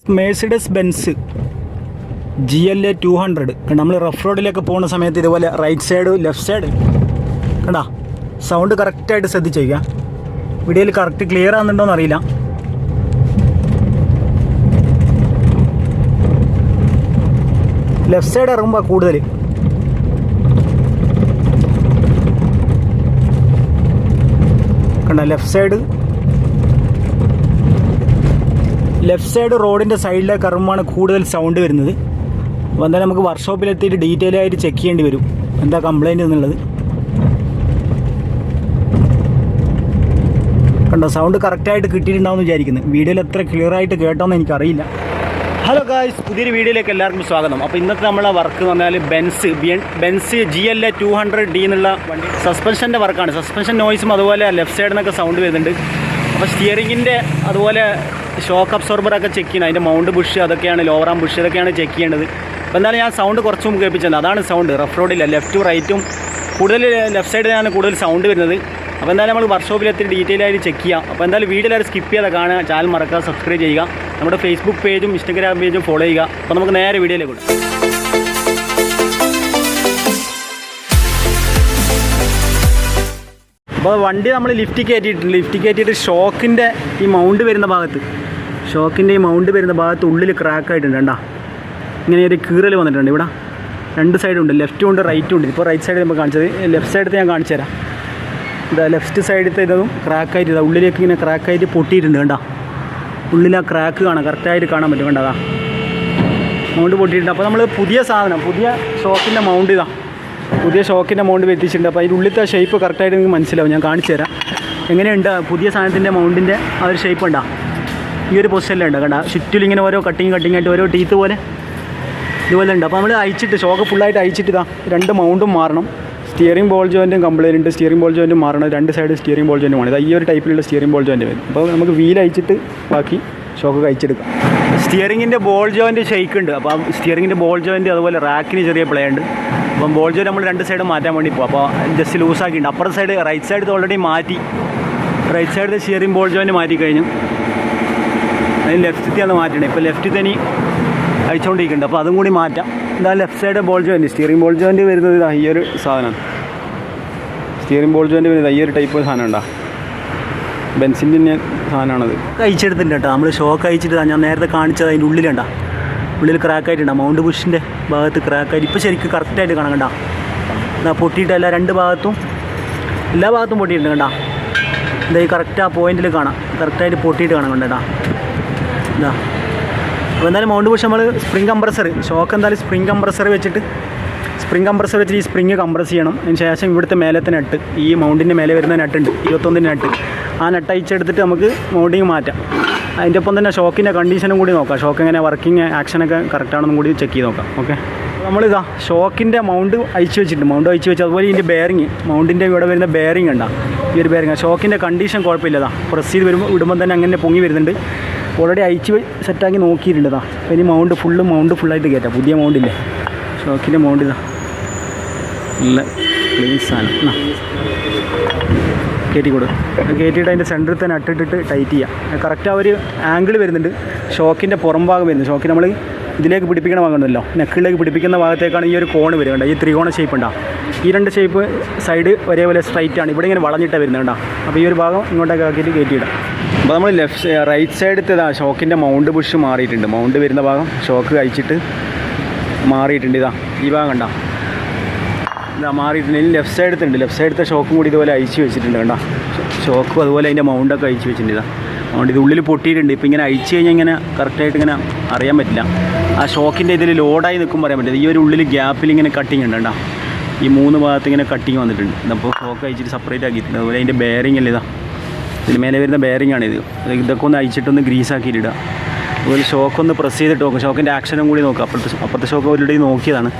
Mercedes Benz GLA 200 നമ്മൾ rough റോഡിലേക്ക് പോകുന്ന സമയത്ത് ഇതുപോലെ റൈറ്റ് സൈഡ് ലെഫ്റ്റ് സൈഡ് കണ്ടാ സൗണ്ട് കറക്റ്റായിട്ട് ശ്രദ്ധിച്ച് വയ്ക്കുക. വീഡിയോയിൽ കറക്റ്റ് ക്ലിയർ ആകുന്നുണ്ടോയെന്ന് അറിയില്ല. ലെഫ്റ്റ് സൈഡ് ഇറങ്ങുമ്പോൾ കൂടുതൽ കണ്ട ലെഫ്റ്റ് സൈഡ് റോഡിൻ്റെ സൈഡിലേക്ക് ഇറങ്ങുമ്പോഴാണ് കൂടുതൽ സൗണ്ട് വരുന്നത്. അപ്പോൾ എന്തായാലും നമുക്ക് വർക്ക്ഷോപ്പിലെത്തിയിട്ട് ഡീറ്റെയിൽ ആയിട്ട് ചെക്ക് ചെയ്യേണ്ടി വരും എന്താ കംപ്ലൈൻറ്റ് എന്നുള്ളത്. കണ്ടോ സൗണ്ട് കറക്റ്റായിട്ട് കിട്ടിയിട്ടുണ്ടാവും എന്ന് വിചാരിക്കുന്നു. വീഡിയോയിൽ എത്ര ക്ലിയർ ആയിട്ട് കേട്ടോന്ന് എനിക്കറിയില്ല. ഹലോ ഗായ്സ്, പുതിയൊരു വീഡിയോയിലേക്ക് എല്ലാവർക്കും സ്വാഗതം. അപ്പോൾ ഇന്നത്തെ നമ്മളെ വർക്ക് എന്ന് പറഞ്ഞാൽ ബെൻസ് GLA 200d എന്നുള്ള വണ്ടി സസ്പെൻഷൻ്റെ വർക്കാണ്. സസ്പെൻഷൻ നോയ്സും അതുപോലെ ലെഫ്റ്റ് സൈഡിൽ നിന്നൊക്കെ സൗണ്ട് വരുന്നുണ്ട്. അപ്പോൾ സ്റ്റിയറിങ്ങിൻ്റെ അതുപോലെ ഷോക്ക് അബ്സോർബറൊക്കെ ചെക്ക് ചെയ്യണം. അതിൻ്റെ മൗണ്ട് ബുഷ് അതൊക്കെയാണ്, ലോവർ ആം ബുഷ് ഇതൊക്കെയാണ് ചെക്ക് ചെയ്യേണ്ടത്. അപ്പോൾ എന്തായാലും ഞാൻ സൗണ്ട് കുറച്ച് മുമ്പ് കേൾപ്പിച്ചത് അതാണ് സൗണ്ട്. റഫ് റോഡില്ല, ലെഫ്റ്റും റൈറ്റും കൂടുതൽ ലെഫ്റ്റ് സൈഡിലാണ് കൂടുതൽ സൗണ്ട് വരുന്നത്. അപ്പോൾ എന്തായാലും നമ്മൾ വർക്ക്ഷോപ്പിലെത്തി ഡീറ്റെയിൽ ആയിട്ട് ചെക്ക് ചെയ്യാം. അപ്പോൾ എന്തായാലും വീഡിയോ എല്ലാവരും സ്കിപ്പ് ചെയ്യാതെ കാണുക, ചാനൽ മറക്കുക, സബ്സ്ക്രൈബ് ചെയ്യുക, നമ്മുടെ ഫേസ്ബുക്ക് പേജും ഇൻസ്റ്റാഗ്രാം പേജും ഫോളോ ചെയ്യുക. അപ്പോൾ നമുക്ക് നേരെ വീഡിയോയിലേക്ക് വിടാം. അപ്പോൾ വണ്ടി നമ്മൾ ലിഫ്റ്റ് കയറ്റിയിട്ട് ഷോക്കിൻ്റെ ഈ മൗണ്ട് വരുന്ന ഭാഗത്ത് ഉള്ളിൽ ക്രാക്ക് ആയിട്ടുണ്ട്. കണ്ടാ ഇങ്ങനെ ഒരു കീറൽ വന്നിട്ടുണ്ട്. ഇവിടെ രണ്ട് സൈഡുണ്ട്, ലെഫ്റ്റും ഉണ്ട് റൈറ്റും ഉണ്ട്. ഇപ്പോൾ റൈറ്റ് സൈഡ് നമ്മൾ കാണിച്ചത്, ലെഫ്റ്റ് സൈഡത്തെ ഞാൻ കാണിച്ചു തരാം. ഇതാ ലെഫ്റ്റ് സൈഡത്തെ ഇതും ക്രാക്കായിട്ട് ഇതാ ഉള്ളിലേക്ക് ഇങ്ങനെ ക്രാക്കായിട്ട് പൊട്ടിയിട്ടുണ്ട്. കണ്ടാ ഉള്ളിൽ ആ ക്രാക്ക് കാണാം, കറക്റ്റായിട്ട് കാണാൻ പറ്റും. കണ്ടാ മൗണ്ട് പൊട്ടിയിട്ടുണ്ട്. അപ്പോൾ നമ്മൾ പുതിയ ഷോക്കിൻ്റെ മൗണ്ട് മൗണ്ട് വെത്തിച്ചിട്ടുണ്ട്. അപ്പോൾ അതിൻ്റെ ഉള്ളിലത്തെ ഷേപ്പ് കറക്റ്റായിട്ട് നിങ്ങൾക്ക് മനസ്സിലാവും. ഞാൻ കാണിച്ചു തരാം എങ്ങനെയുണ്ട് പുതിയ സാധനത്തിൻ്റെ മൗണ്ടിൻ്റെ ആ ഒരു ഷേപ്പ് ഉണ്ടാ ഈ ഒരു പൊസിഷനിലുണ്ട്. കണ്ടാ ചുറ്റിലും ഇങ്ങനെ ഓരോ കട്ടിങ് ആയിട്ട് ഓരോ ടീത്ത് പോലെ ഇതുപോലെ ഉണ്ട്. അപ്പോൾ നമ്മൾ ഷോക്ക് ഫുള്ളായിട്ട് അയച്ചിട്ട് ഇതാ രണ്ട് മൗണ്ടും മാറണം. സ്റ്റിയറിംഗ് ബോൾ ജോയിൻറ്റും കംപ്ലൈൻറ്റ് ഉണ്ട്. സ്റ്റിയറിംഗ് ബോൾ ജോയിൻറ്റും മാറണം. രണ്ട് സൈഡ് സ്റ്റിയറിംഗ് ബോൾ ജോയിൻറ്റുമാണ്. ഇത് ഈ ഒരു ടൈപ്പിലുള്ള സ്റ്റിയറിംഗ് ബോൾ ജോയിൻറ്റ് വരും. അപ്പോൾ നമുക്ക് വീൽ അയച്ചിട്ട് ബാക്കി ഷോക്ക് കഴിച്ചെടുക്കാം. സ്റ്റിയറിങ്ങിൻ്റെ ബോൾ ജോയിൻറ്റ് ഷെയ്ക്ക് ഉണ്ട്. അപ്പോൾ സ്റ്റിയറിങ്ങിൻ്റെ ബോൾ ജോയിൻറ്റ് അതുപോലെ റാക്കിന് ചെറിയ പ്ലേ ഉണ്ട്. അപ്പം ബോൾ ജോയിൻറ്റ് നമ്മൾ രണ്ട് സൈഡ് മാറ്റാൻ വേണ്ടി പോകും. അപ്പോൾ ജസ്റ്റ് ലൂസാക്കിയിട്ടുണ്ട്. അപ്പുറത്തെ സൈഡ് റൈറ്റ് സൈഡ് ഓൾറെഡി മാറ്റി, right side steering ball joint മാറ്റി കഴിഞ്ഞു. അതിന് ലെഫ്റ്റിൽ മാറ്റണം. ഇപ്പോൾ ലെഫ്റ്റിൽ തന്നെ അയച്ചുകൊണ്ടിരിക്കുന്നുണ്ട്. അപ്പോൾ അതും കൂടി മാറ്റാം. ഇതാ left side ball joint, steering ball joint വരുന്നത് ഈ ഒരു സാധനമാണ്. സ്റ്റിയറിംഗ് ബോൾ ജോയിൻറ്റ് വരുന്നത് ഈ ഒരു ടൈപ്പ് സാധനം ഉണ്ടാ ബെൻസിൻ്റെ തന്നെ സാധനമാണത്. അയച്ചെടുത്തിട്ടുണ്ട് കേട്ടോ. നമ്മൾ ഷോക്ക് അയച്ചിട്ട് ഞാൻ നേരത്തെ കാണിച്ചത് അതിൻ്റെ ഉള്ളിൽ ക്രാക്കായിട്ടുണ്ട്. മൗണ്ട് ബുഷിൻ്റെ ഭാഗത്ത് ക്രാക്കായിട്ട് ഇപ്പോൾ ശരിക്കും കറക്റ്റായിട്ട് കാണാം. കണ്ടാ ഇതാ പൊട്ടിയിട്ടല്ല, എല്ലാ ഭാഗത്തും പൊട്ടിയിട്ടുണ്ട്. കണ്ടാ ഇതാ ഈ കറക്റ്റ് ആ പോയിന്റിൽ കാണാം, കറക്റ്റായിട്ട് പൊട്ടിയിട്ട് കാണാം. കണ്ടാ ഇതാ. അപ്പോൾ എന്തായാലും മൗണ്ട് ബുഷ് നമ്മൾ ഷോക്ക് എന്തായാലും സ്പ്രിംഗ് കംപ്രസർ വെച്ചിട്ട് ഈ സ്പ്രിങ് കംപ്രസ് ചെയ്യണം. അതിന് ശേഷം ഇവിടുത്തെ മേലത്തെ നട്ട്, ഈ മൗണ്ടിൻ്റെ മേലെ വരുന്ന നട്ടുണ്ട് 21 നട്ട്, ആ നട്ട് അയച്ചെടുത്തിട്ട് നമുക്ക് മൗണ്ടിങ് മാറ്റാം. അതിൻ്റെ ഒപ്പം തന്നെ ഷോക്കിൻ്റെ കണ്ടീഷനും കൂടി നോക്കാം. ഷോക്ക് എങ്ങനെ വർക്കിംഗ് ആക്ഷനൊക്കെ കറക്റ്റാണെന്നും കൂടി ചെക്ക് ചെയ്ത് നോക്കാം. ഓക്കെ, നമ്മളിതാ ഷോക്കിൻ്റെ മൗണ്ട് അയച്ചു വെച്ച് അതുപോലെ ഇതിൻ്റെ ബെയറിങ്, മൗണ്ടിൻ്റെ ഇവിടെ വരുന്ന ബെയറിങ് ഉണ്ടാ ഈ ഒരു ബെയറിങ്. ഷോക്കിൻ്റെ കണ്ടീഷൻ കുഴപ്പമില്ലതാ. പ്രസ് ചെയ്ത് ഇടുമ്പോൾ തന്നെ അങ്ങനെ പൊങ്ങി വരുന്നുണ്ട്. ഓൾറെഡി അയച്ച് സെറ്റാക്കി നോക്കിയിട്ടുണ്ട്. അപ്പോൾ ഇനി മൗണ്ട് ഫുള്ളായിട്ട് കയറ്റാം. പുതിയ മൗണ്ടില്ലേ ഷോക്കിൻ്റെ മൗണ്ട് ഇതാ നല്ല ക്ലീൻ സാധനം. കയറ്റിയിട്ട് അതിൻ്റെ സെൻറ്ററിൽ തന്നെ നട്ടിട്ടിട്ട് ടൈറ്റ് ചെയ്യാം. കറക്റ്റ് ആ ഒരു ആംഗിൾ വരുന്നുണ്ട്. ഷോക്കിൻ്റെ പുറം ഭാഗം വരുന്നത്, ഷോക്കിന് നമ്മൾ ഇതിലേക്ക് പിടിപ്പിക്കുന്ന ഭാഗമുണ്ടല്ലോ, നെക്കിലേക്ക് പിടിപ്പിക്കുന്ന ഭാഗത്തേക്കാണ് ഈ ഒരു കോണ് വരുന്നുണ്ട്. ഈ ത്രികോണ ഷേപ്പ് ഉണ്ടാകും. ഈ രണ്ട് ഷേപ്പ് സൈഡ് ഒരേപോലെ സ്ട്രൈറ്റ് ആണ്. ഇവിടെ ഇങ്ങനെ വളഞ്ഞിട്ടാണ് വരുന്നുണ്ടോ. അപ്പോൾ ഈ ഒരു ഭാഗം ഇങ്ങോട്ടേക്ക് ആക്കിയിട്ട് കയറ്റിയിടാം. അപ്പോൾ നമ്മൾ റൈറ്റ് സൈഡത്തെ ഷോക്കിൻ്റെ മൗണ്ട് ബുഷ് മാറിയിട്ടുണ്ട്. മൗണ്ട് വരുന്ന ഭാഗം ഷോക്ക് കഴിച്ചിട്ട് മാറിയിട്ടുണ്ട്. ഈ ഭാഗം കണ്ടോ മാറിയിട്ടുണ്ട്. ഇനി ലെഫ്റ്റ് സൈഡത്തെ ഷോക്കും കൂടി ഇതുപോലെ അയച്ചു വെച്ചിട്ടുണ്ട്. കണ്ടോ ഷോക്കും അതുപോലെ അതിൻ്റെ മൗണ്ടൊക്കെ അയച്ചു വെച്ചിട്ടുണ്ട്. അതുകൊണ്ട് ഇത് ഉള്ളിൽ പൊട്ടിയിട്ടുണ്ട്. ഇപ്പോൾ ഇങ്ങനെ അയച്ചു കഴിഞ്ഞാൽ ഇങ്ങനെ കറക്റ്റായിട്ട് ഇങ്ങനെ അറിയാൻ പറ്റില്ല. ആ ഷോക്കിൻ്റെ ഇതിൽ ലോഡായി നിൽക്കുമ്പോൾ അറിയാൻ പറ്റില്ല. ഈ ഒരു ഉള്ളിൽ ഗ്യാപ്പിൽ ഇങ്ങനെ കട്ടിങ് ഉണ്ട്. കണ്ടോ ഈ 3 ഭാഗത്ത് ഇങ്ങനെ കട്ടിങ് വന്നിട്ടുണ്ട്. അപ്പോൾ ഷോക്ക് അയച്ചിട്ട് സെപ്പറേറ്റ് ആക്കിയിട്ടുണ്ട്. അതുപോലെ അതിൻ്റെ ബെയറിംഗ് അല്ലേ ഇതിന് മേലെ വരുന്ന ബെയറിംഗാണിത്. ഇതൊക്കെ ഒന്ന് അയച്ചിട്ടൊന്ന് ഗ്രീസാക്കിയിട്ടിടുക. അതുപോലെ ഷോക്കൊന്ന് പ്രസ് ചെയ്തിട്ട് നോക്കും. ഷോക്കിൻ്റെ ആക്ഷനും കൂടി നോക്കുക. അപ്പുറത്തെ ഷോക്ക് ഓൾറെഡി നോക്കിയതാണ്.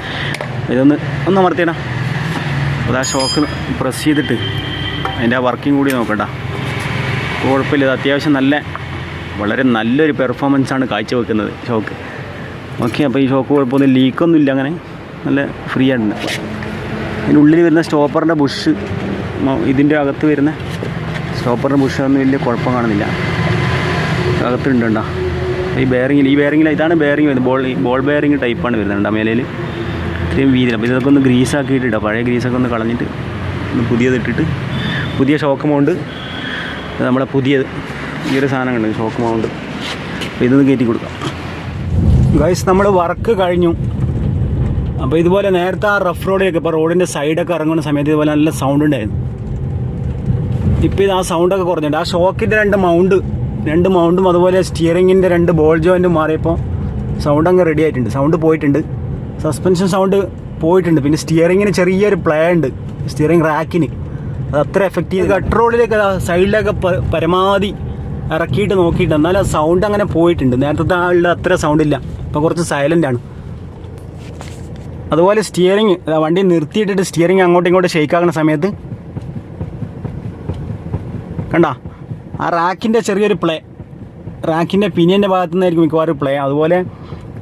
ഇതൊന്ന് അമർത്തിയിടാം. അപ്പോൾ ആ ഷോക്ക് പ്രസ് ചെയ്തിട്ട് അതിൻ്റെ ആ വർക്കിംഗ് കൂടി നോക്കണ്ട. കുഴപ്പമില്ല. ഇത് അത്യാവശ്യം വളരെ നല്ലൊരു പെർഫോമൻസാണ് കാഴ്ചവെക്കുന്നത് ഷോക്ക്. ഓക്കെ, അപ്പോൾ ഈ ഷോക്ക് കുഴപ്പമൊന്നും ലീക്കൊന്നും ഇല്ല, അങ്ങനെ നല്ല ഫ്രീ ആയിട്ടുണ്ട്. അതിനുള്ളിൽ വരുന്ന സ്റ്റോപ്പറിൻ്റെ ബുഷ്, ഇതിൻ്റെ അകത്ത് വരുന്ന സ്റ്റോപ്പറിൻ്റെ ബുഷ് ഒന്നും വലിയ കുഴപ്പം കാണുന്നില്ല. അകത്തുണ്ടോ ഈ ബെയറിങ്ങിൽ ഇതാണ് ബെയറിങ് വരുന്നത്. ബോൾ ബെയറിങ് ടൈപ്പാണ് വരുന്നത്. രണ്ടാം മേലയിൽ ഇത്രയും വീതിയിൽ. അപ്പോൾ ഇതൊക്കെ ഒന്ന് ഗ്രീസാക്കിയിട്ട് ഇടാം. പഴയ ഗ്രീസൊക്കെ ഒന്ന് കളഞ്ഞിട്ട് ഒന്ന് പുതിയതിട്ടിട്ട് പുതിയ ഷോക്ക് മൗണ്ട് നമ്മളെ പുതിയത് ഈ ഒരു സാധനം കണ്ടു ഷോക്ക് മൗണ്ട്. അപ്പോൾ ഇതൊന്ന് കയറ്റി കൊടുക്കാം. ഗൈസ് നമ്മൾ വർക്ക് കഴിഞ്ഞു. അപ്പോൾ ഇതുപോലെ നേരത്തെ ആ റഫ് റോഡിലൊക്കെ ഇപ്പോൾ റോഡിൻ്റെ സൈഡൊക്കെ ഇറങ്ങുന്ന സമയത്ത് ഇതുപോലെ നല്ല സൗണ്ട് ഉണ്ടായിരുന്നു. ഇപ്പോൾ ഇത് ആ സൗണ്ടൊക്കെ കുറഞ്ഞിട്ടുണ്ട്. ആ ഷോക്കിൻ്റെ രണ്ട് മൗണ്ടും അതുപോലെ സ്റ്റിയറിങ്ങിൻ്റെ 2 ബോൾ ജോയിൻറ്റും മാറിയപ്പോൾ സൗണ്ട് അങ്ങ് റെഡി ആയിട്ടുണ്ട്. സൗണ്ട് പോയിട്ടുണ്ട്. സസ്പെൻഷൻ സൗണ്ട് പോയിട്ടുണ്ട്. പിന്നെ സ്റ്റിയറിങ്ങിന് ചെറിയൊരു പ്ലേ ഉണ്ട്. സ്റ്റിയറിങ് റാക്കിന് അത് അത്ര എഫക്റ്റീവ്. ഗട്ടർ റോഡിലേക്ക് സൈഡിലൊക്കെ പരമാവധി ഇറക്കിയിട്ട് നോക്കിയിട്ട് എന്നാലും ആ സൗണ്ട് അങ്ങനെ പോയിട്ടുണ്ട്. നേരത്തെ ആളുടെ അത്ര സൗണ്ട് ഇല്ല. ഇപ്പോൾ കുറച്ച് സൈലൻ്റ് ആണ്. അതുപോലെ സ്റ്റിയറിങ് വണ്ടി നിർത്തിയിട്ടിട്ട് സ്റ്റിയറിങ് അങ്ങോട്ടും ഇങ്ങോട്ടും ഷെയ്ക്കാക്കുന്ന സമയത്ത് കണ്ട ആ റാക്കിൻ്റെ ചെറിയൊരു പ്ലേ, റാക്കിൻ്റെ പിനിയൻ്റെ ഭാഗത്തു നിന്നായിരിക്കും മിക്കവാറും പ്ലേ. അതുപോലെ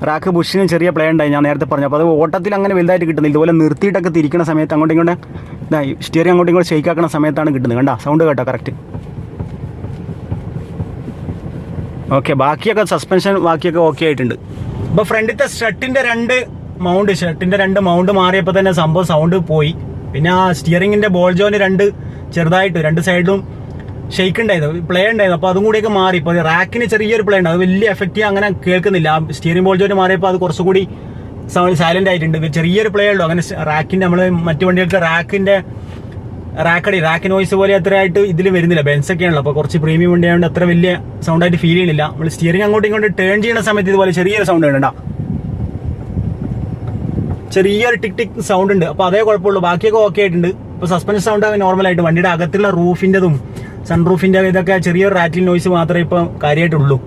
റാക്ക് ബുഷിന് ചെറിയ പ്ലേ ഉണ്ടായി ഞാൻ നേരത്തെ പറഞ്ഞു. അപ്പോൾ അത് ഓട്ടത്തിൽ അങ്ങനെ വലുതായിട്ട് കിട്ടുന്നില്ല. ഇതുപോലെ നിർത്തിയിട്ടൊക്കെ തിരിക്കുന്ന സമയത്ത് അങ്ങോട്ടും ഇങ്ങോട്ടും സ്റ്റിയറിങ് അങ്ങോട്ടും ഇങ്ങോട്ടും ഷെയ്ക്കാക്കുന്ന സമയത്താണ് കിട്ടുന്നത്. കണ്ട സൗണ്ട് കേട്ടോ കറക്റ്റ്. ഓക്കെ, ബാക്കിയൊക്കെ സസ്പെൻഷൻ ബാക്കിയൊക്കെ ഓക്കെ ആയിട്ടുണ്ട്. ഇപ്പോൾ ഫ്രണ്ടിലത്തെ ഷട്ടിൻ്റെ രണ്ട് മൗണ്ട് മാറിയപ്പോൾ തന്നെ സംഭവം സൗണ്ട് പോയി. പിന്നെ ആ സ്റ്റിയറിങ്ങിൻ്റെ ബോൾ ജോയിന് ചെറുതായിട്ട് 2 സൈഡിലും ഷെയ്ക്ക് ഉണ്ടായിരുന്നു, പ്ലേ ഉണ്ടായിരുന്നു. അപ്പോൾ അതും കൂടിയൊക്കെ മാറി. ഇപ്പോൾ റാക്കിന് ചെറിയൊരു പ്ലേ ഉണ്ട്. അത് വലിയ എഫക്റ്റീവ് അങ്ങനെ കേൾക്കുന്നില്ല. ആ സ്റ്റിയറിംഗ് ബോൾ ജോയിന് മാറിയപ്പോൾ അത് കുറച്ചുകൂടി സൈലൻ്റ് ആയിട്ടുണ്ട്. ചെറിയൊരു പ്ലേ ഉള്ളൂ. അങ്ങനെ റാക്കിൻ്റെ നമ്മൾ മറ്റു വണ്ടികൾക്ക് റാക്ക് നോയ്സ് പോലെ അത്രയായിട്ട് ഇതിൽ വരുന്നില്ല. ബെൻസൊക്കെയാണല്ലോ, അപ്പോൾ കുറച്ച് പ്രീമിയം വണ്ടി ആയതുകൊണ്ട് അത്ര വലിയ സൗണ്ടായിട്ട് ഫീൽ ചെയ്യുന്നില്ല. നമ്മൾ സ്റ്റിയറിംഗ് അങ്ങോട്ടും ഇങ്ങോട്ടും ടേൺ ചെയ്യുന്ന സമയത്ത് ഇതുപോലെ ചെറിയൊരു സൗണ്ട് ഉണ്ട്. ചെറിയൊരു ടിക് സൗണ്ട് ഉണ്ട്. അപ്പോൾ അതേ കുഴപ്പമുള്ളൂ. ബാക്കിയൊക്കെ ഓക്കെ ആയിട്ടുണ്ട്. ഇപ്പോൾ സസ്പെൻഷൻ സൗണ്ട് നോർമലായിട്ട് വണ്ടിയുടെ അകത്തുള്ള റൂഫിൻ്റെതും സൺറൂഫിൻ്റെ ഇതൊക്കെ ചെറിയൊരു റാറ്റിൽ നോയ്സ് മാത്രമേ ഇപ്പോൾ കാര്യമായിട്ടുള്ളൂ.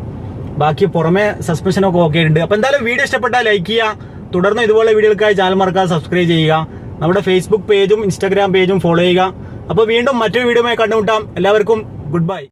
ബാക്കി പുറമെ സസ്പെൻഷനൊക്കെ ഓക്കെ ആയിട്ടുണ്ട്. അപ്പോൾ എന്തായാലും വീഡിയോ ഇഷ്ടപ്പെട്ടാൽ ലൈക്ക് ചെയ്യുക. തുടർന്ന് ഇതുപോലെ വീഡിയോകൾക്കായി ചാനൽ മറക്കാതെ സബ്സ്ക്രൈബ് ചെയ്യുക. നമ്മുടെ ഫേസ്ബുക്ക് പേജും ഇൻസ്റ്റാഗ്രാം പേജും ഫോളോ ചെയ്യുക. അപ്പോൾ വീണ്ടും മറ്റൊരു വീഡിയോയുമായി കണ്ടുമുട്ടാം. എല്ലാവർക്കും ഗുഡ് ബൈ.